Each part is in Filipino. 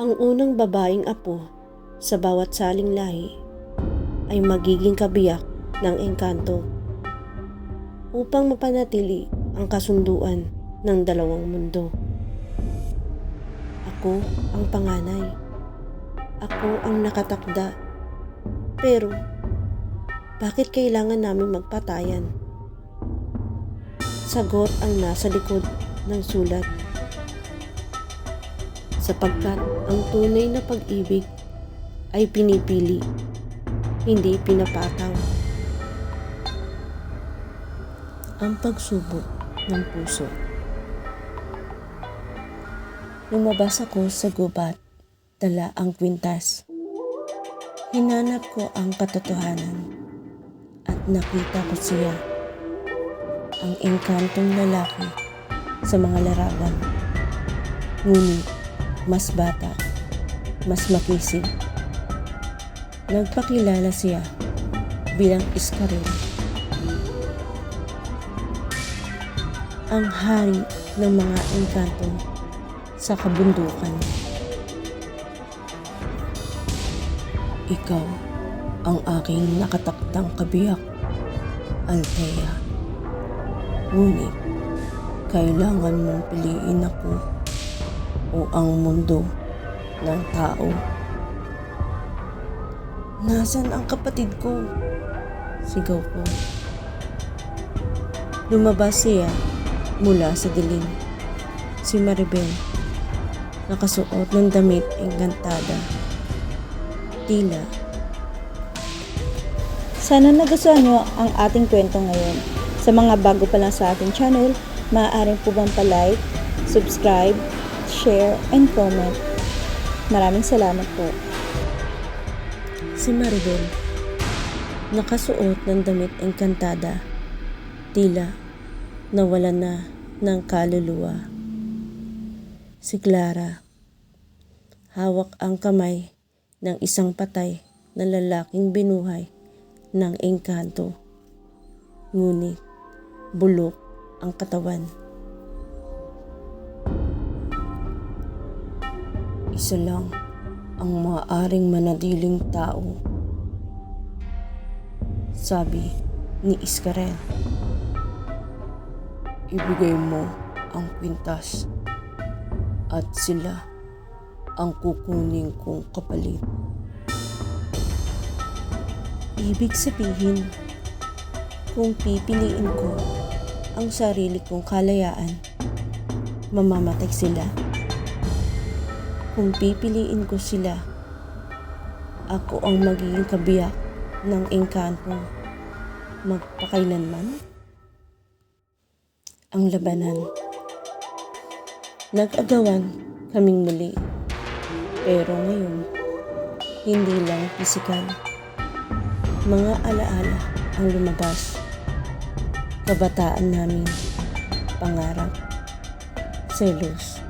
Ang unang babaeng apo sa bawat saling lahi ay magiging kabiyak ng engkanto upang mapanatili ang kasunduan ng dalawang mundo. Ako ang panganay. Ako ang nakatakda. Pero, bakit kailangan namin magpatayan? Sagot ang nasa likod ng sulat. Sapagkat ang tunay na pag-ibig ay pinipili, hindi pinapataw. Ang pagsubok ng puso. Lumabas ako sa gubat, dala ang kwintas. Hinanap ko ang katotohanan at nakita ko siya, ang engkantong lalaki sa mga larawan. Ngunit mas bata, mas makisig. Nagpakilala siya bilang Iskarel, ang hari ng mga engkanto sa kabundukan. Ikaw ang aking nakatakdang kabiyak, Althea. Ngunit kailangan mong piliin ako o ang mundo ng tao. Nasaan ang kapatid ko? Sigaw ko. Lumabas siya mula sa dilim. Si Maribel, nakasuot ng damit engkantada. Tila. Sana nagustuhan nyo ang ating kwento ngayon. Sa mga bago pa lang sa ating channel, maaaring po bang pa-like, subscribe, share, and comment. Maraming salamat po. Si Maribel, nakasuot ng damit engkantada. Tila nawala na ng kaluluwa. Si Clara, hawak ang kamay ng isang patay na lalaking binuhay ng engkanto. Ngunit bulok ang katawan. Isa lang ang maaaring manatiling tao, sabi ni Iskarel. Ibigay mo ang kwintas at sila ang kukunin kong kapalit. Ibig sabihin, kung pipiliin ko ang sarili kong kalayaan, mamamatay sila. Kung pipiliin ko sila, ako ang magiging kabiyak ng engkantong magpakailanman. Ang labanan. Nag-agawan kaming muli. Pero ngayon, hindi lang pisikal. Mga alaala ang lumabas. Kabataan namin, pangarap, selos.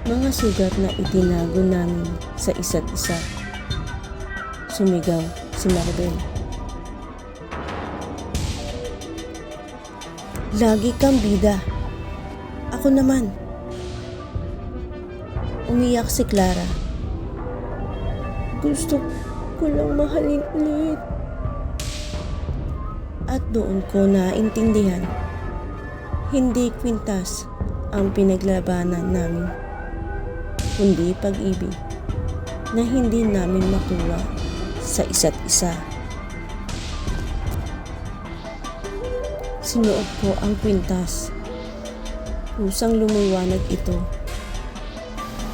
Mga sugat na itinago namin sa isa't isa. Sumigaw si Maribel. Lagi kang bida. Ako naman. Umiyak si Clara. Gusto ko lang mahalin ulit. At doon ko naintindihan, hindi kwintas ang pinaglabanan namin, kundi pag-ibig na hindi namin makuha sa isa't isa. Sinuot ko ang kwintas. Kusang lumiwanag ito.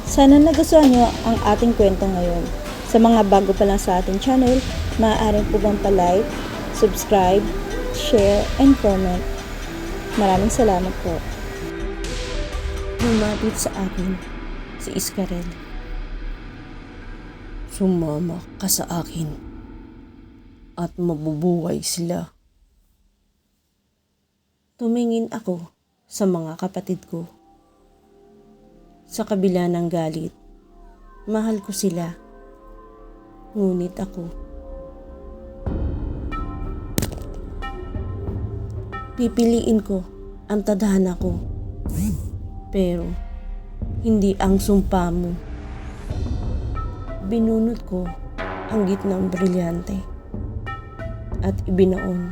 Sana nagustuhan nyo ang ating kwento ngayon. Sa mga bago pa lang sa ating channel, maaaring po bang pa-like, subscribe, share, and comment. Maraming salamat po. Lumapit sa akin si Iskarel. Sumama ka sa akin at mabubuhay sila. Tumingin ako sa mga kapatid ko. Sa kabila ng galit, mahal ko sila. Ngunit ako, pipiliin ko ang tadhana ko. Pero, hindi ang sumpa mo Ibinunot ko ang gitnang brilyante at ibinaon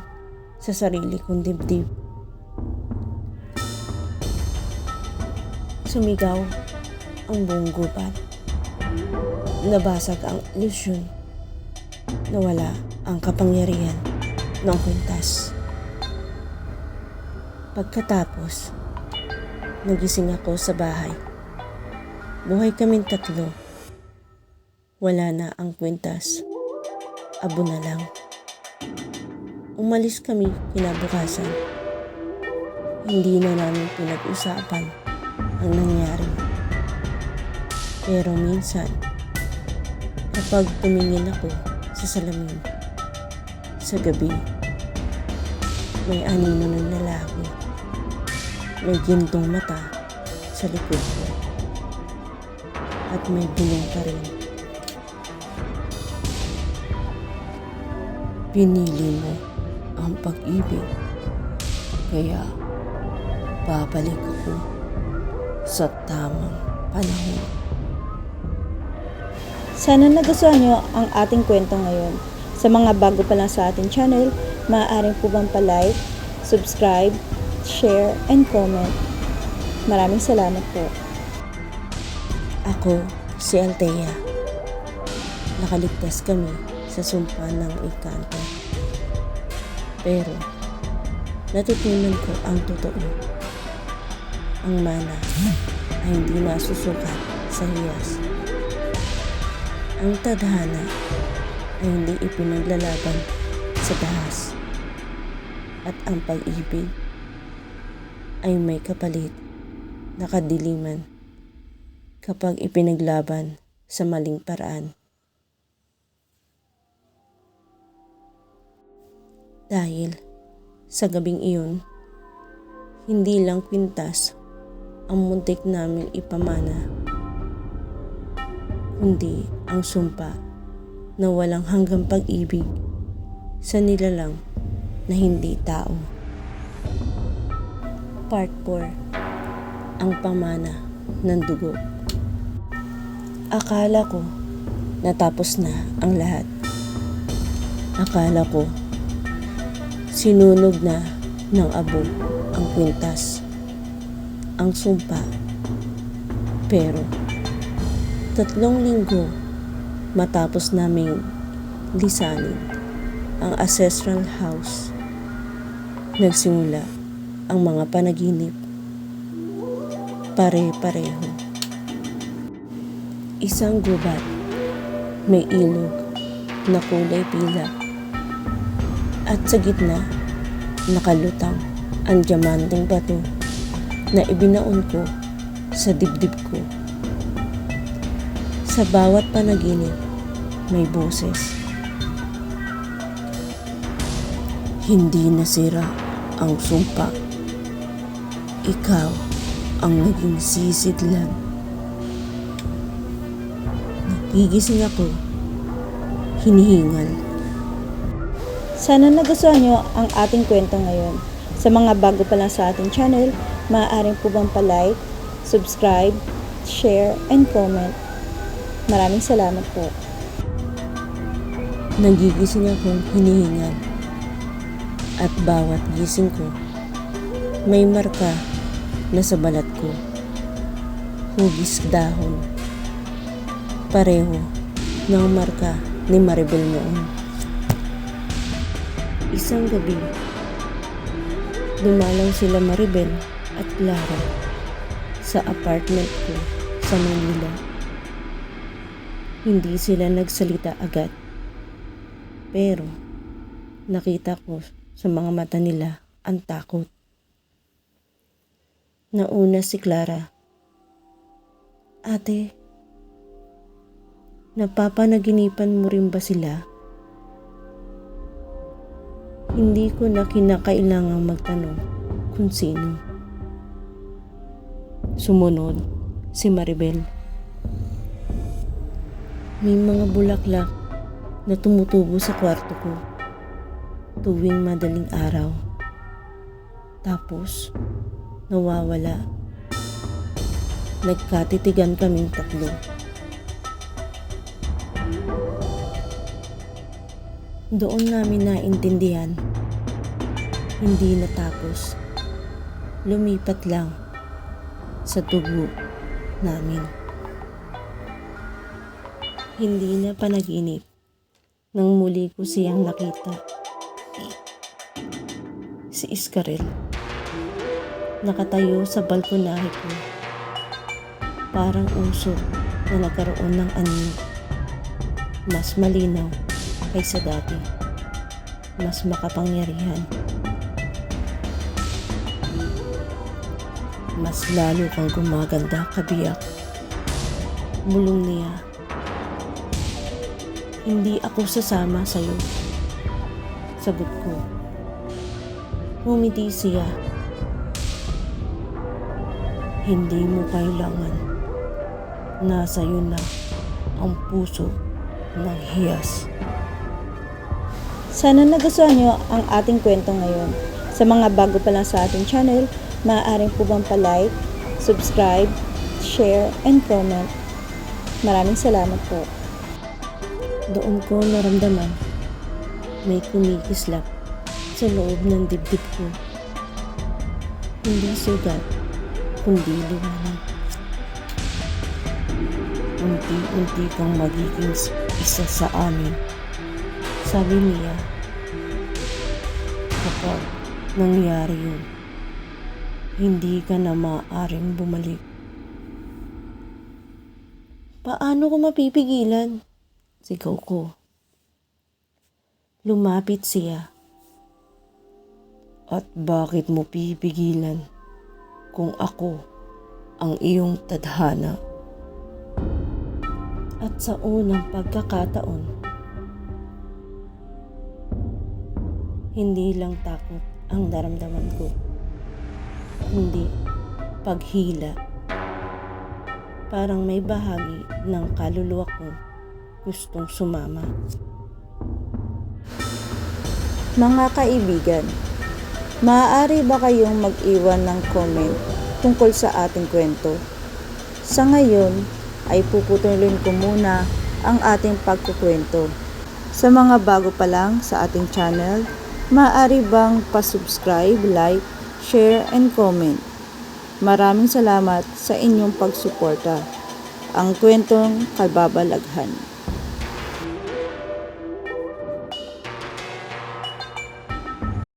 sa sarili kong dibdib. Sumigaw ang buong gubat. Nabasag ang ilusyon. Nawala ang kapangyarihan ng kwintas. Pagkatapos, nagising ako sa bahay. Buhay kaming tatlo. Wala na ang kwintas. Abo na lang. Umalis kami kinabukasan. Hindi na namin pinag-usapan ang nangyari. Pero minsan, kapag tumingin ako sa salamin, sa gabi, may anino ng lalaki. May gintong mata sa likod ko. At may bulong pa rin. Pinili mo ang pag-ibig, kaya babalik ako sa tamang panahon. Sana nagustuhan nyo ang ating kwento ngayon. Sa mga bago pa lang sa ating channel, maaaring po bang pa-like, subscribe, share, and comment. Maraming salamat po. Ako si Althea. Nakaligtas kami sa sumpa ng engkanto. Pero natutunan ko ang totoo. Ang mana ay hindi nasusukat sa hiyas. Ang tadhana ay hindi ipinaglalaban sa dahas. At ang pag-ibig ay may kapalit na kadiliman kapag ipinaglaban sa maling paraan. Dahil sa gabing iyon, hindi lang kwintas ang muntik namin ipamana, kundi ang sumpa na walang hanggang pag-ibig sa nilalang na hindi tao. Part 4. Ang pamana ng dugo. Akala ko natapos na ang lahat. Akala ko sinunog na ng abo ang kwintas, ang sumpa. Pero 3 linggo matapos naming lisanin ang ancestral house, nagsimula ang mga panaginip. Pare-pareho. Isang gubat, may ilog na kulay pila. At sa gitna, nakalutang ang diamanteng bato na ibinaon ko sa dibdib ko. Sa bawat panaginip, may boses. Hindi nasira ang sumpa. Ikaw ang naging sisidlan. Nagigising ako, hinihingal. Sana nagustuhan nyo ang ating kwento ngayon. Sa mga bago pa lang sa ating channel, maaaring po bang pa-like, subscribe, share, and comment. Maraming salamat po. Nagigising akong hinihingal. At bawat gising ko, may marka na sa balat ko. Hugis dahon. Pareho ng marka ni Maribel noon. Isang gabi, dumalang sila Maribel at Clara sa apartment ko sa Manila. Hindi sila nagsalita agad, pero nakita ko sa mga mata nila ang takot. Nauna si Clara. Ate, napapanaginipan mo rin ba sila? Hindi ko na kinakailangang magtanong kung sino. Sumunod si Maribel. May mga bulaklak na tumutubo sa kwarto ko tuwing madaling araw. Tapos, nawawala. Nagkatitigan kaming tatlo. Doon namin naintindihan, hindi natapos. Lumipat lang sa dugo namin. Hindi na panaginip nang muli ko siyang nakita. Si Iskarel, nakatayo sa balkonahe ko. Parang usok na nagkaroon ng anyo. Mas malinaw kaysa dati. Mas makapangyarihan. Mas lalo kang gumaganda, kabiyak. Mulong niya. Hindi ako sasama sa'yo. Sagot ko. Ngumiti siya. Hindi mo kailangan. Nasa iyo na ang puso ng hiyas. Sana nagustuhan nyo ang ating kwento ngayon. Sa mga bago pa lang sa ating channel, maaaring po bang pa-like, subscribe, share, and comment. Maraming salamat po. Doon ko naramdaman may kumikislap sa loob ng dibdib ko. Hindi sugat, kundi liwanag. Unti-unti kang magiging isa sa amin, sabi niya. Kapag nangyari yun, hindi ka na maaaring bumalik. Paano ko mapipigilan? Sigaw ko. Lumapit siya. At bakit mo pipigilan kung ako ang iyong tadhana? At sa unang pagkakataon, hindi lang takot ang naramdaman ko, kundi paghila. Parang may bahagi ng kaluluwa ko gustong sumama. Mga kaibigan, maaari ba kayong mag-iwan ng comment tungkol sa ating kwento? Sa ngayon, ay puputulin ko muna ang ating pagkukwento. Sa mga bago pa lang sa ating channel, maaari bang pa-subscribe, like, share, and comment? Maraming salamat sa inyong pagsuporta. Ang kwentong Kababalaghan.